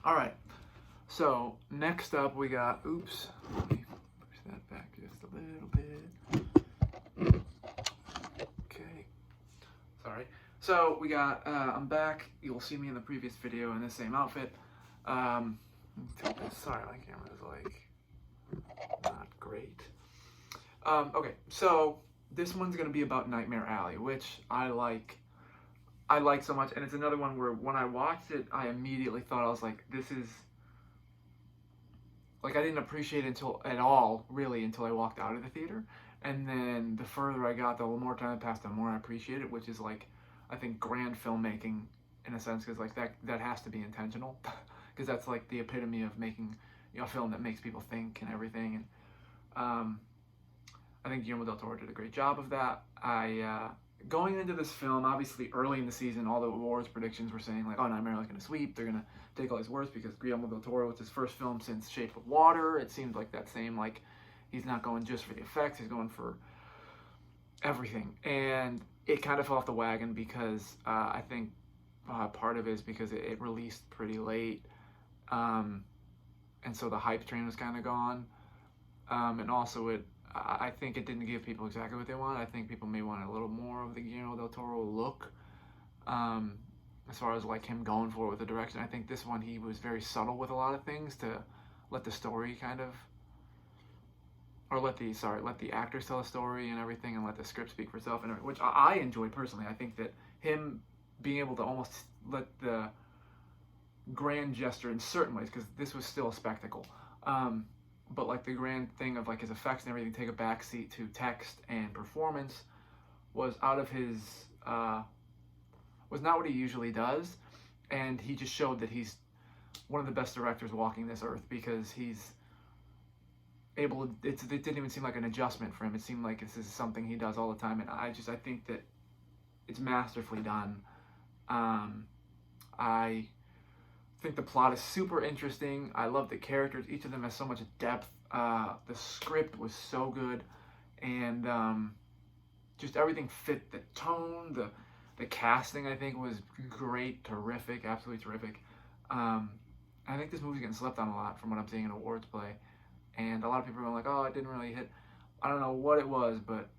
All right. So next up we got. Oops. Let me push that back just a little bit. Okay. Sorry. So we got. I'm back. You'll see me in the previous video in the same outfit. Sorry, my camera is like not great. Okay, so this one's gonna be about Nightmare Alley, which I like so much, and it's another one where when I watched it, I immediately thought, I was like, this is like, I didn't appreciate it at all, really, until I walked out of the theater, and then the further I got, the more time that passed, the more I appreciate it, which is like, I think grand filmmaking in a sense, because like that has to be intentional, because that's like the epitome of making, a film that makes people think and everything, and I think Guillermo Del Toro did a great job of that. Going into this film, obviously early in the season, all the awards predictions were saying like, oh, Nightmare Alley's going to sweep. They're going to take all these awards because Guillermo Del Toro, it's his first film since Shape of Water. It seemed like that same, like, he's not going just for the effects, he's going for everything. And it kind of fell off the wagon because I think part of it is because it released pretty late. And so the hype train was kind of gone. And also I think it didn't give people exactly what they want. I think people may want a little more of the Guillermo Del Toro look, as far as like him going for it with the direction. I think this one he was very subtle with a lot of things to let the story kind of, or let the actors tell a story and everything, and let the script speak for itself, and which I enjoy personally. I think that him being able to almost let the grand gesture in certain ways, because this was still a spectacle. But like the grand thing of like his effects and everything take a backseat to text and performance was out of his was not what he usually does, and he just showed that he's one of the best directors walking this earth, because he's able to, it didn't even seem like an adjustment for him. It seemed like this is something he does all the time, and I think that it's masterfully done. I think the plot is super interesting. I love the characters. Each of them has so much depth. The script was so good, and just everything fit the tone. The casting, I think, was great, terrific, absolutely terrific. I think this movie's getting slept on a lot from what I'm seeing in awards play, and a lot of people are like, "Oh, it didn't really hit." I don't know what it was, but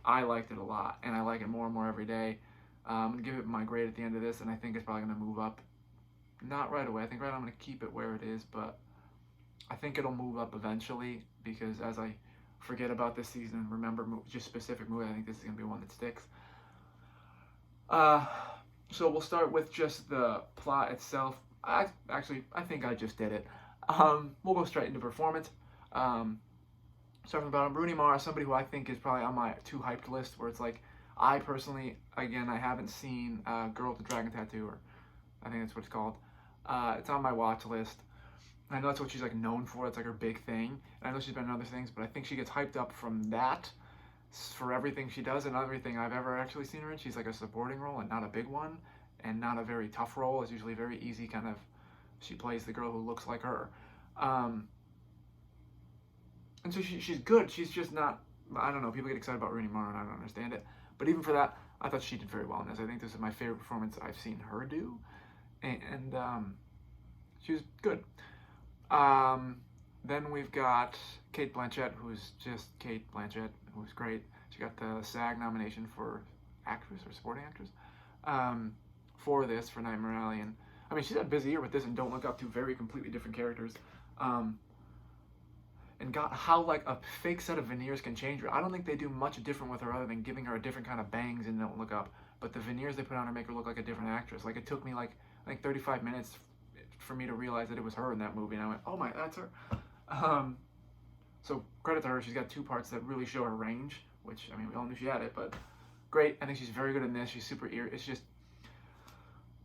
I liked it a lot, and I like it more and more every day. I'm gonna give it my grade at the end of this, and I think it's probably gonna move up. Not right away. I think right now I'm going to keep it where it is, but I think it'll move up eventually, because as I forget about this season and remember just specific movies, I think this is going to be one that sticks. So we'll start with just the plot itself. I think I just did it. We'll go straight into performance. Starting from the bottom, Rooney Mara, somebody who I think is probably on my too hyped list, where it's like, I personally, again, I haven't seen Girl with the Dragon Tattoo, or I think that's what it's called. It's on my watch list. I know that's what she's like known for. It's like her big thing. And I know she's been in other things, but I think she gets hyped up from that for everything she does, and everything I've ever actually seen her in. She's like a supporting role and not a big one, and not a very tough role. It's usually very easy kind of. She plays the girl who looks like her. And so she's good. She's just not, I don't know, people get excited about Rooney Mara and I don't understand it. But even for that, I thought she did very well in this. I think this is my favorite performance I've seen her do. And she was good. Then we've got Cate Blanchett, who's just Cate Blanchett, who's great. She got the SAG nomination for actress or supporting actress for Nightmare Alley. And I mean, she's had a busy year with this and Don't Look Up, two very completely different characters. And got how like a fake set of veneers can change her. I don't think they do much different with her other than giving her a different kind of bangs in Don't Look Up. But the veneers they put on her make her look like a different actress. Like, it took me like 35 minutes for me to realize that it was her in that movie, and I went, oh my, that's her. So credit to her. She's got two parts that really show her range, which, I mean, we all knew she had it, but great. I think she's very good in this. She's super it's just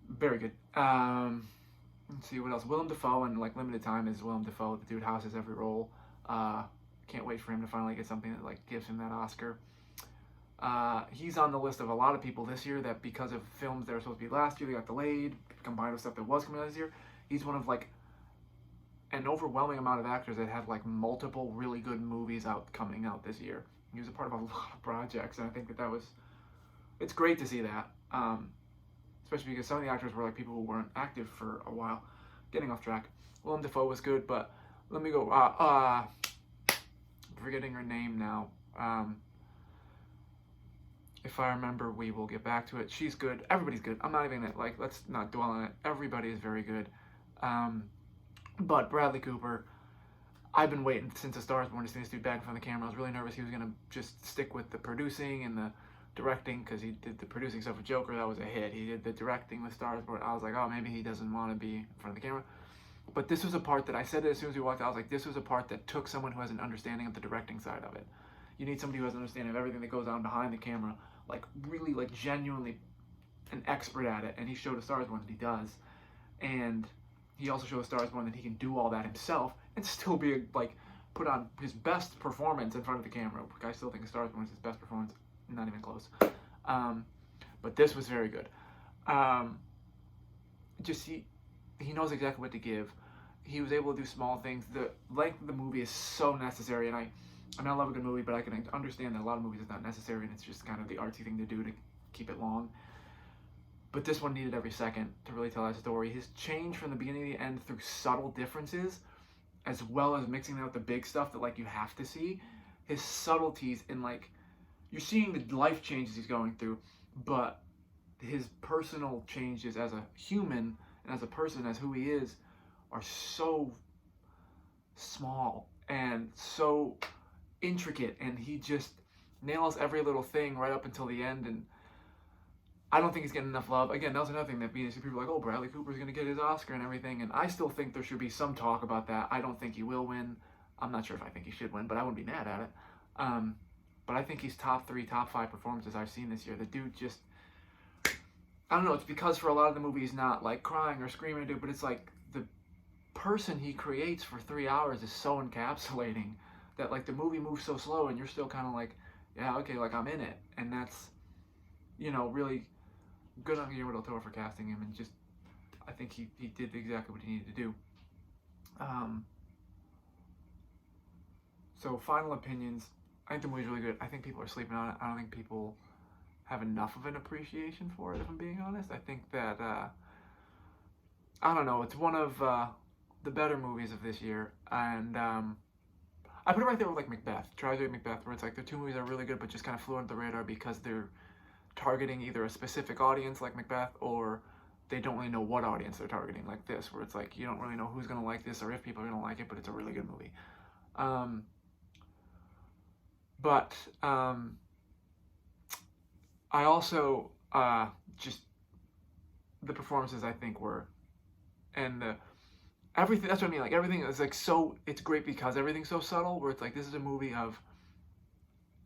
very good. Let's see what else. Willem Dafoe, and like limited time is Willem Dafoe. The dude houses every role. Can't wait for him to finally get something that like gives him that Oscar. He's on the list of a lot of people this year that, because of films that were supposed to be last year, they got delayed, combined with stuff that was coming out this year. He's one of like an overwhelming amount of actors that had like multiple really good movies coming out this year. He was a part of a lot of projects, and I think that was, it's great to see that, especially because some of the actors were like people who weren't active for a while. getting off track. Willem Dafoe was good, but let me go. Forgetting her name now. If I remember, we will get back to it. She's good. Everybody's good. I'm not even gonna, like, let's not dwell on it. Everybody is very good. But Bradley Cooper, I've been waiting since A Star Is Born to see this dude back in front of the camera. I was really nervous he was gonna just stick with the producing and the directing, because he did the producing stuff with Joker. That was a hit. He did the directing with Star Is Born. I was like, oh, maybe he doesn't want to be in front of the camera. But this was a part that I said it as soon as we walked out. I was like, this was a part that took someone who has an understanding of the directing side of it. You need somebody who has an understanding of everything that goes on behind the camera, like really, like genuinely an expert at it. And he showed A Star Is Born that he does, and he also showed A Star Is Born that he can do all that himself and still be like put on his best performance in front of the camera. I still think A Star Is Born is his best performance, not even close. But this was very good. Just he knows exactly what to give. He was able to do small things. The length of the movie is so necessary, and I mean, I love a good movie, but I can understand that a lot of movies it's not necessary, and it's just kind of the artsy thing to do to keep it long. But this one needed every second to really tell that story. His change from the beginning to the end through subtle differences, as well as mixing out the big stuff that like you have to see. His subtleties in like, you're seeing the life changes he's going through, but his personal changes as a human and as a person, as who he is, are so small and so intricate, and he just nails every little thing right up until the end. And I don't think he's getting enough love. Again, that was another thing that people were like, oh, Bradley Cooper's going to get his Oscar and everything, and I still think there should be some talk about that. I don't think he will win. I'm not sure if I think he should win, but I wouldn't be mad at it. But I think he's top 3, top 5 performances I've seen this year. The dude just, I don't know, it's because for a lot of the movie he's not like crying or screaming, dude, but it's like the person he creates for 3 hours is so encapsulating that like the movie moves so slow and you're still kind of like, yeah, okay, like I'm in it. And that's, you know, really good on Guillermo Del Toro for casting him, and just, I think he did exactly what he needed to do. So final opinions, I think the movie's really good. I think people are sleeping on it. I don't think people have enough of an appreciation for it, if I'm being honest. I think that, I don't know, it's one of the better movies of this year, and I put it right there with like Macbeth, Tragedy of Macbeth, where it's like the two movies are really good but just kind of flew under the radar because they're targeting either a specific audience like Macbeth, or they don't really know what audience they're targeting, like this, where it's like you don't really know who's going to like this or if people are going to like it, but it's a really good movie. But I also just the performances I think were, and everything, that's what I mean, like everything is like so, it's great because everything's so subtle, where it's like this is a movie of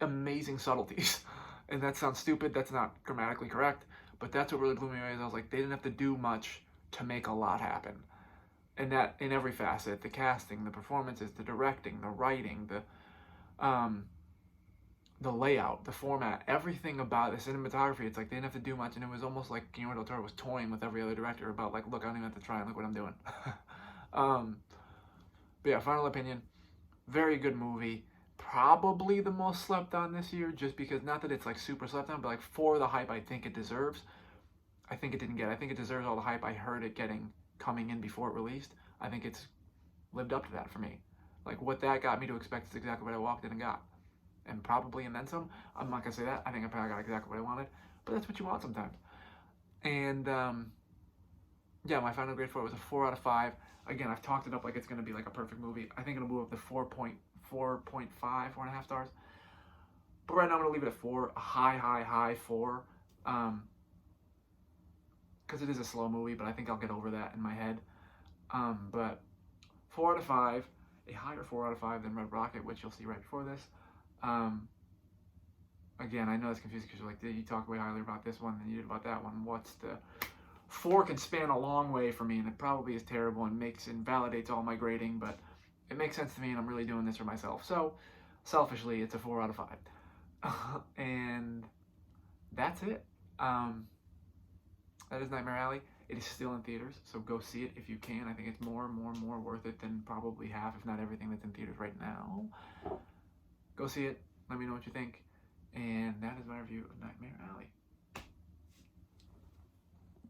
amazing subtleties. And that sounds stupid, that's not grammatically correct, but that's what really blew me away. I was like, they didn't have to do much to make a lot happen. And that in every facet, the casting, the performances, the directing, the writing, the layout, the format, everything about the cinematography, it's like they didn't have to do much, and it was almost like Guillermo Del Toro was toying with every other director about like, look, I don't even have to try, and look what I'm doing. But yeah, final opinion, very good movie. Probably the most slept on this year, just because, not that it's like super slept on, but like for the hype I think it deserves. I think it didn't get. I think it deserves all the hype I heard it coming in before it released. I think it's lived up to that for me. Like what that got me to expect is exactly what I walked in and got. And probably and then some. I'm not gonna say that. I think I probably got exactly what I wanted, but that's what you want sometimes. And yeah, my final grade for it was a 4 out of 5. Again, I've talked it up like it's gonna be like a perfect movie. I think it'll move up to 4.5, 4.5 stars. But right now I'm gonna leave it at 4, a high 4. Because it is a slow movie, but I think I'll get over that in my head. But 4 out of 5, a higher 4 out of 5 than Red Rocket, which you'll see right before this. Again, I know it's confusing because you're like, did you talk way highly about this one than you did about that one? What's the 4 can span a long way for me, and it probably is terrible and validates all my grading, but it makes sense to me, and I'm really doing this for myself. So, selfishly, it's a 4 out of 5. And that's it. That is Nightmare Alley. It is still in theaters, so go see it if you can. I think it's more worth it than probably half, if not everything that's in theaters right now. Go see it. Let me know what you think. And that is my review of Nightmare Alley.